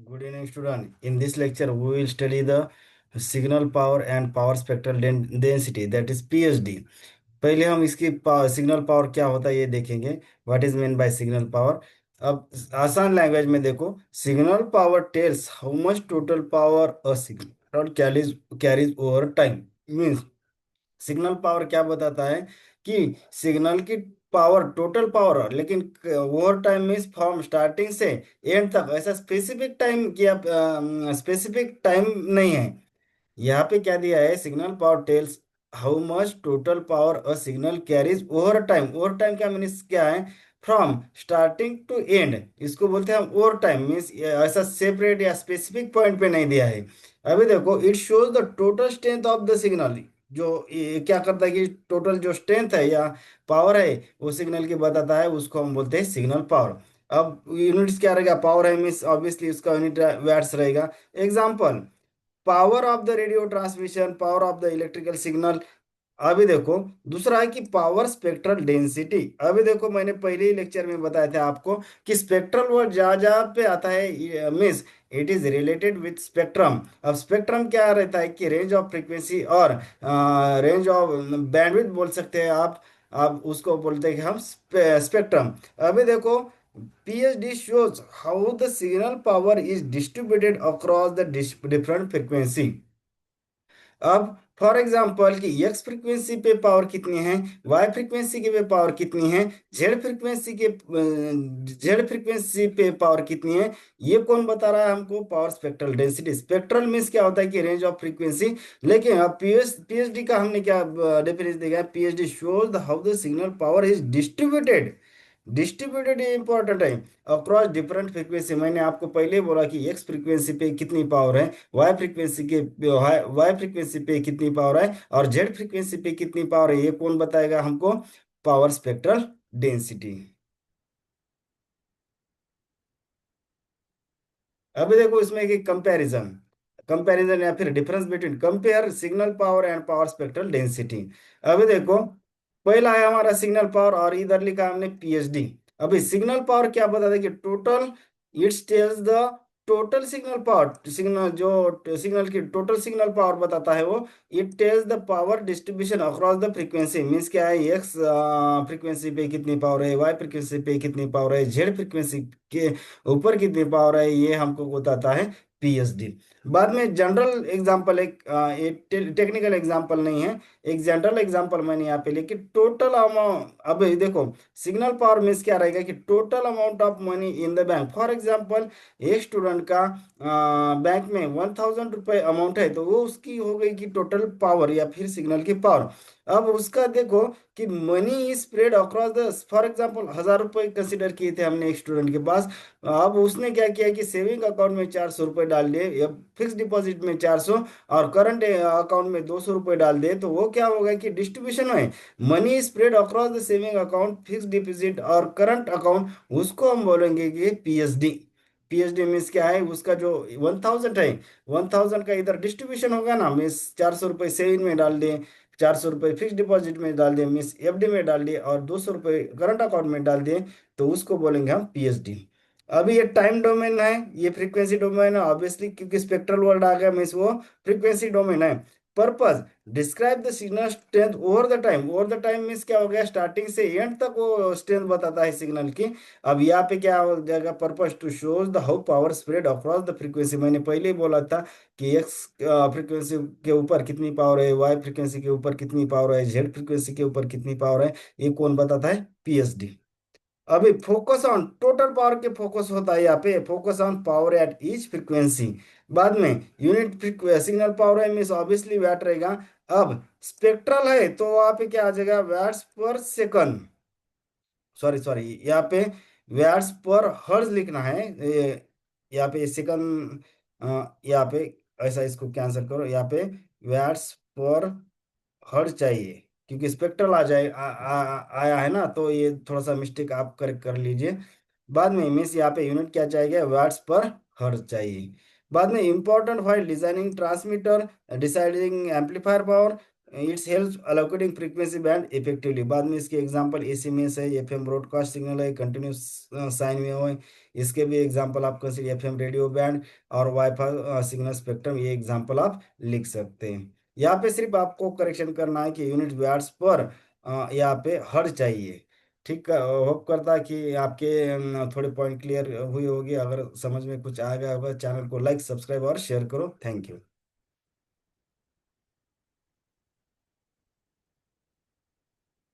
Good evening, student. In this lecture, we will study the signal power and power spectral density, that is PhD. पहले हम इसकी signal power क्या होता है ये देखेंगे। What is mean buy signal power. अब आसान लैंग्वेज में देखो, signal power tales how much total power a signal carries over time. Means signal power क्या बताता है कि सिग्नल की पावर, टोटल पावर, लेकिन over time means from starting से एंड तक, ऐसा स्पेसिफिक टाइम किया, स्पेसिफिक टाइम नहीं है। यहाँ पे क्या दिया है, signal power tales how much total power a signal carries over time. Over time क्या मीन्स क्या है, फ्रॉम स्टार्टिंग टू एंड, इसको बोलते हैं हम ओवर टाइम। मीन्स ऐसा सेपरेट या स्पेसिफिक पॉइंट पे नहीं दिया है। अभी देखो, it shows the total strength of the signal. जो ये क्या करता है कि टोटल जो स्ट्रेंथ है या पावर है वो सिग्नल की बताता है, उसको हम बोलते हैं सिग्नल पावर। अब यूनिट्स क्या रहेगा, पावर है मीन्स ऑब्वियसली उसका यूनिट वैट्स रहेगा। Example, power of the radio transmission, power of the electrical signal. अभी देखो, दूसरा है कि पावर स्पेक्ट्रल डेंसिटी। अभी देखो, मैंने पहले ही लेक्चर में बताया था आपको कि स्पेक्ट्रल वर्ड जहाँ जहाँ पे आता है means it is related with spectrum. अब स्पेक्ट्रम क्या रहता है कि रेंज ऑफ फ्रीक्वेंसी और रेंज ऑफ बैंडविड्थ बोल सकते हैं आप उसको बोलते हैं कि हम स्पेक्ट्रम। अभी देखो, PhD shows how the signal power is distributed across the different frequency। अब फॉर एग्जाम्पल कि एक्स फ्रीक्वेंसी पे पावर कितनी है, वाई फ्रीक्वेंसी के पे पावर कितनी है, जेड फ्रीक्वेंसी पे पावर कितनी है, ये कौन बता रहा है हमको, power spectral density. Spectral means क्या होता है कि रेंज ऑफ फ्रीक्वेंसी। लेकिन अब पीएचडी का हमने क्या डेफिनेशन देखा है, PhD shows how the signal power is distributed. Distributed important है अक्रॉस डिफरेंट फ्रीक्वेंसी। मैंने आपको पहले ही बोला कि एक्स फ्रीक्वेंसी पे कितनी पावर है, वाई फ्रीक्वेंसी पे कितनी पावर है और जेड फ्रीक्वेंसी पे कितनी पावर है, ये कौन बताएगा हमको, पावर स्पेक्ट्रल डेंसिटी। अभी देखो, इसमें एक कंपैरिजन, कंपैरिजन या फिर difference between, compare signal power and power spectral density. अभी देखो, पहला है हमारा सिग्नल पावर और इधर लिखा हमने पीएचडी। अभी सिग्नल पावर क्या बताता है कि total, it's tells the total signal power. Signal जो सिग्नल की टोटल सिग्नल पावर बताता है वो, it tells the power distribution across the frequency. Means क्या है, एक्स फ्रीक्वेंसी पे कितनी पावर है, वाई फ्रीक्वेंसी पे कितनी पावर है, जेड फ्रीक्वेंसी के ऊपर कितनी पावर है, ये हमको बताता है पीएचडी। बाद में जनरल एग्जांपल, ये टेक्निकल एग्जांपल नहीं है, एक जनरल एग्जांपल मैंने यहाँ पे लेके टोटल अमाउंट। अब ये देखो, सिग्नल पावर मीन्स क्या रहेगा कि total amount of money in the bank. For example, एक स्टूडेंट का बैंक में 1000 रुपये अमाउंट है, तो वो उसकी हो गई कि टोटल पावर या फिर सिग्नल की पावर। अब उसका देखो कि money spread across the, for example 1000 रुपये कंसिडर किए थे हमने एक स्टूडेंट के पास। अब उसने क्या किया कि सेविंग अकाउंट में 400 रुपये डाल दिए, या फिक्स डिपॉजिट में 400, और करंट अकाउंट में 200 रुपये डाल दिए, तो वो क्या होगा कि डिस्ट्रीब्यूशन है, money spread across the saving account, fix deposit और करंट अकाउंट, उसको हम बोलेंगे कि पीएचडी। पीएचडी मीन्स क्या है, उसका जो 1000 है, 1000 का इधर डिस्ट्रीब्यूशन होगा ना, मीन्स 400 रुपये सेविंग में डाल दिए, 400 रुपये फिक्स डिपॉजिट में डाल दिए, मीन्स एफडी में डाल दिए, और 200 रुपये करंट अकाउंट में डाल दिए, तो उसको बोलेंगे हम पीएचडी। अभी ये टाइम डोमेन है, ये फ्रीक्वेंसी डोमेन है ऑब्वियसली, क्योंकि स्पेक्ट्रल वर्ड आ गया मीन्स वो फ्रीक्वेंसी डोमेन है। Purpose, describe the signal strength over the time. Over the time means क्या हो गया, स्टार्टिंग से एंड तक वो स्ट्रेंथ बताता है सिग्नल की। अब यहाँ पे क्या हो जाएगा, purpose to shows the how power spread across the frequency. मैंने पहले ही बोला था कि एक्स फ्रीक्वेंसी के ऊपर कितनी पावर है, वाई फ्रीक्वेंसी के ऊपर कितनी पावर है, जेड फ्रीक्वेंसी के ऊपर कितनी पावर है, ये कौन बताता है, पीएचडी। अभी फोकस ऑन टोटल पावर के फोकस होता है यहाँ पे, focus on power at each frequency. बाद में यूनिट सिग्नल पावर है मीन्स ऑब्वियसली वैट रहेगा। अब स्पेक्ट्रल है तो वहाँ पे क्या आ जाएगा, वैट्स पर सेकंड, सॉरी सॉरी, यहाँ पे वैट्स पर हर्ज लिखना है। यहाँ पे सेकंड, यहाँ पे ऐसा, इसको कैंसिल करो, यहाँ पे वैट्स पर हर्ज चाहिए, क्योंकि स्पेक्ट्रल आ जाए आया है ना, तो ये थोड़ा सा मिस्टेक आप करेक्ट कर लीजिए। बाद में मीन्स यहाँ पे यूनिट क्या चाहिए, वाट्स पर हर्ज चाहिए। बाद में important while designing transmitter, deciding amplifier power, it's help allocating frequency band effectively. बाद में इसके एग्जांपल एसएमएस है, एफएम ब्रॉडकास्ट सिग्नल है, कंटिन्यूस साइन वेव है। इसके भी एग्जांपल आप कंसीडर एफएम रेडियो बैंड और वाईफाई सिग्नल स्पेक्ट्रम, ये एग्जांपल आप लिख सकते हैं। यहाँ पे सिर्फ आपको करेक्शन करना है कि यूनिट वाट्स पर यहाँ पे हर्ट्ज चाहिए। ठीक है, होप करता है कि आपके थोड़े पॉइंट क्लियर हुई होगी। अगर समझ में कुछ आ गया होगा, चैनल को लाइक सब्सक्राइब और शेयर करो। Thank you.